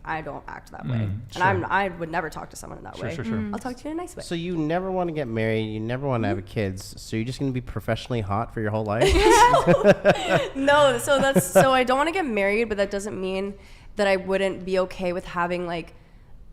I don't act that way. And I would never talk to someone in that way. Sure. I'll talk to you in a nice way. So you never want to get married. You never want to have kids. So you're just going to be professionally hot for your whole life? No. So I don't want to get married, but that doesn't mean that I wouldn't be okay with having like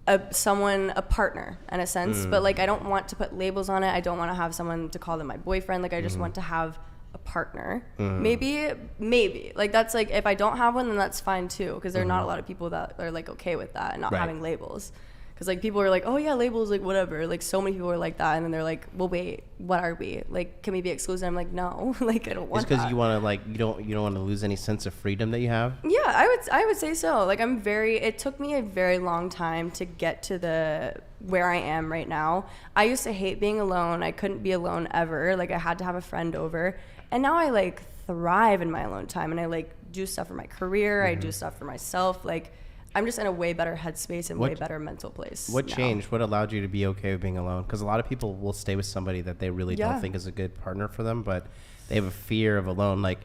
a partner in a sense. But like, I don't want to put labels on it. I don't want to have someone to call them my boyfriend. Like, I just want to have a partner. Maybe like, that's like, if I don't have one, then that's fine too, because there are not a lot of people that are like okay with that and not having labels. Because like, people are like, oh yeah, labels, like whatever, like so many people are like that, and then they're like, well wait, what are we, like, can we be exclusive? I'm like, no. Like, I don't want that. It's because you want to like, you don't want to lose any sense of freedom that you have? Yeah, I would say so. Like, it took me a very long time to get to where I am right now. I used to hate being alone. I couldn't be alone ever. Like, I had to have a friend over. And now I like thrive in my alone time, and I like do stuff for my career. I do stuff for myself. Like, I'm just in a way better headspace and way better mental place. What changed? What allowed you to be okay with being alone? Because a lot of people will stay with somebody that they really don't think is a good partner for them, but they have a fear of alone. Like,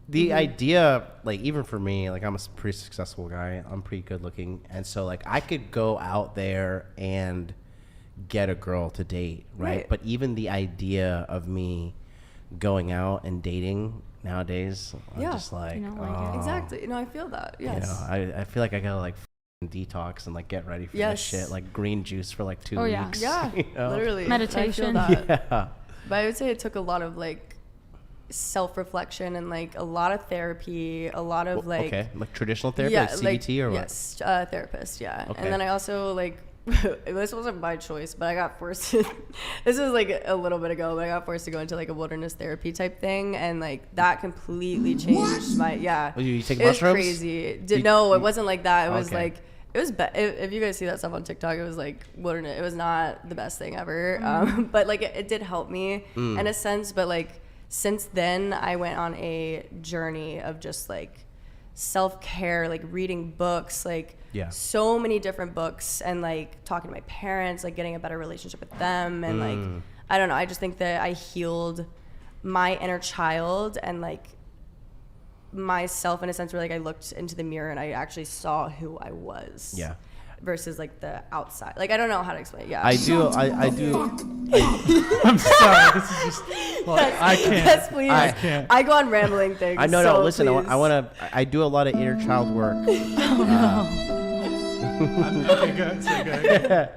the idea, like, even for me, like, I'm a pretty successful guy. I'm pretty good looking. And so, like, I could go out there and get a girl to date, right? But even the idea of me going out and dating nowadays, I'm just like, exactly. You know, I feel that. Yes. You know, I feel like I gotta like detox and like get ready for this shit, like green juice for like 2 weeks. Yeah, you know? literally. Meditation. I feel that. But I would say it took a lot of like self-reflection and like a lot of therapy, a lot of like traditional therapy, like CBT or what? Yes, therapist. Yeah, and then I also like. This wasn't my choice, but I got forced to, this was like a little bit ago, but I got forced to go into like a wilderness therapy type thing, and like that completely changed my you take it mushrooms? Was crazy. No, it wasn't like that. It was like, it was if you guys see that stuff on TikTok, it was like wilderness. It was not the best thing ever, but like it did help me in a sense. But like since then, I went on a journey of just like self-care, like reading books, like so many different books, and like talking to my parents, like getting a better relationship with them, and like I don't know, I just think that I healed my inner child and like myself in a sense where like I looked into the mirror and I actually saw who I was. Versus like the outside. Like, I don't know how to explain it. I do. I'm sorry. This is just. Well, I can't. Yes, please. I can't. I go on rambling things. I know. So No, listen. please. I do a lot of inner child work. Okay, good. So good.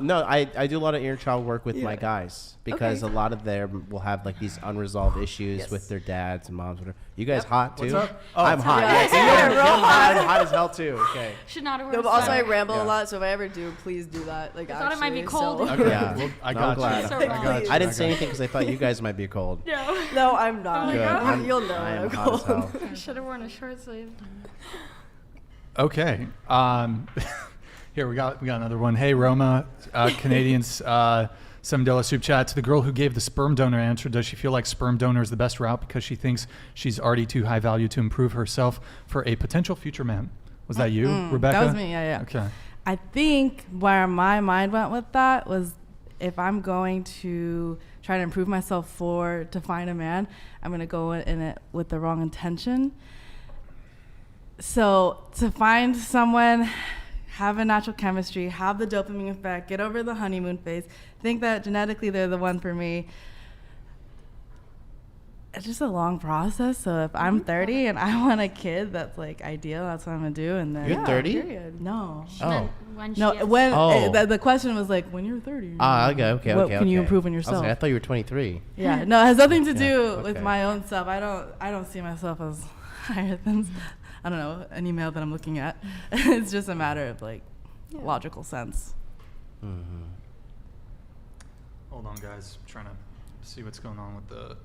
No, I do a lot of inner child work with my guys, because a lot of them will have like these unresolved issues with their dads and moms. Whatever. You guys hot too? What's up? Oh, I'm hot. Yeah, real hot. I'm hot as hell too. Okay. Should not have No, worn but also I sweater. ramble a lot, so if I ever do, please do that. Like, I thought it might be cold. So. Okay. Yeah. Well, I No, got I'm glad. you. So I wrong. got you. I didn't say anything because I thought you guys might be cold. No. No, I'm not. Good. You'll know. I am I'm hot as cold. hell. I should have worn a short sleeve. Okay. Here we got another one. Hey, Roma, Canadians, $7 soup chat. To the girl who gave the sperm donor answer, does she feel like sperm donor is the best route because she thinks she's already too high value to improve herself for a potential future man? Was that you, Rebecca? That was me, yeah. Okay. I think where my mind went with that was, if I'm going to try to improve myself to find a man, I'm going to go in it with the wrong intention. So to find someone, have a natural chemistry, have the dopamine effect, get over the honeymoon phase, think that genetically they're the one for me. It's just a long process. So if I'm 30 and I want a kid that's like ideal, that's what I'm gonna do. And then You're 30? Period. No. Oh. The question was like, when you're 30. Okay. What can you improve on yourself? I thought you were 23. Yeah. No, it has nothing to do with my own self. I don't see myself as higher than, I don't know, any male that I'm looking at. It's just a matter of like logical sense. Mm-hmm. Hold on, guys. I'm trying to see what's going on with the...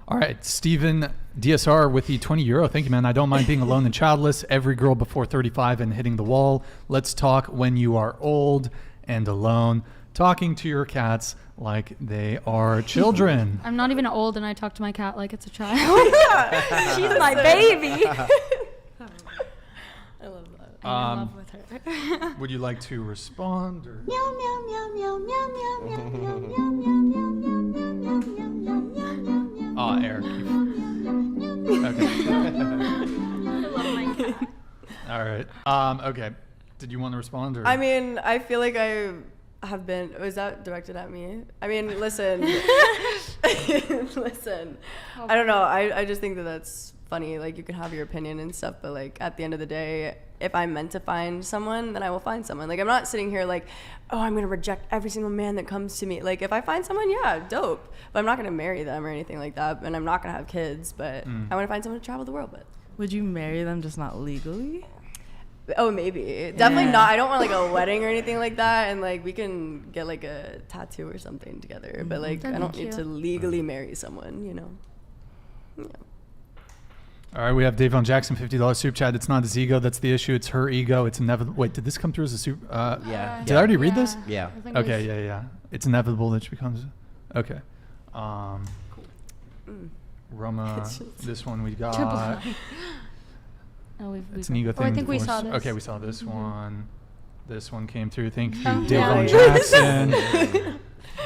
All right, Steven DSR with the €20. Thank you, man. I don't mind being alone and childless. Every girl before 35 and hitting the wall. Let's talk when you are old and alone. Talking to your cats like they are children. I'm not even old, and I talk to my cat like it's a child. She's my baby. I love that. I'm in love with her. Would you like to respond? Or? Oh, Eric. Okay. All right. Okay. Did you want to respond? Or? I mean, I feel like I have been. Was that directed at me? I mean, listen. Listen. I don't know. I just think that that's funny. Like, you can have your opinion and stuff, but like at the end of the day, if I'm meant to find someone, then I will find someone. Like, I'm not sitting here like, oh, I'm gonna reject every single man that comes to me. Like, if I find someone, yeah, dope. But I'm not gonna marry them or anything like that, and I'm not gonna have kids. But I want to find someone to travel the world with. Would you marry them, just not legally? Oh, maybe. Definitely not. I don't want like a wedding or anything like that, and like we can get like a tattoo or something together. But like, I don't need to legally marry someone, you know. Yeah. All right, we have Davon Jackson, $50 super chat. It's not his ego that's the issue. It's her ego. It's inevitable. Wait, did this come through as a super? Yeah. Did I already read this? Yeah. Okay, yeah. It's inevitable that she becomes. Okay. Roma, this one we got. It's an ego thing. I think we saw this. Okay, we saw this one. This one came through. Thank you, Oh, Davon yeah. Jackson.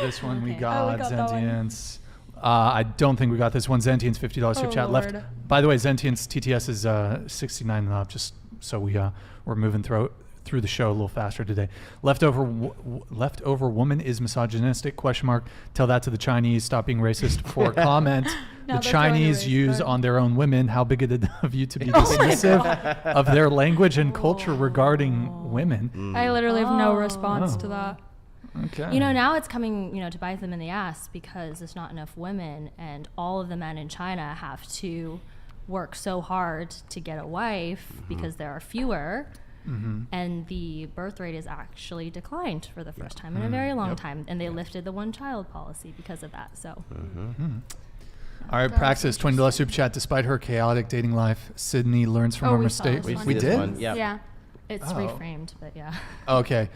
This one we Okay. got. We got that one. Zentience. I don't think we got this one. Zentience, $50 super chat left. Lord. By the way, Zentience TTS is 69 and up, just so we're moving through the show a little faster today. Leftover woman is misogynistic? ? Tell that to the Chinese. Stop being racist for a comment Now the they're throwing Chinese a race use card. on their own women. How bigoted of you to be dismissive of their language and culture regarding women. I literally have no response to that. Okay. You know, now it's coming, to bite them in the ass because there's not enough women, and all of the men in China have to work so hard to get a wife because there are fewer, and the birth rate is actually declined for the first time in a very long time, and they lifted the one-child policy because of that. So. All right, Praxis, $20 super chat. Despite her chaotic dating life, Sydney learns from her we saw mistakes. this one. We This did? one, yeah. Yeah. It's Oh. reframed, but yeah. Okay.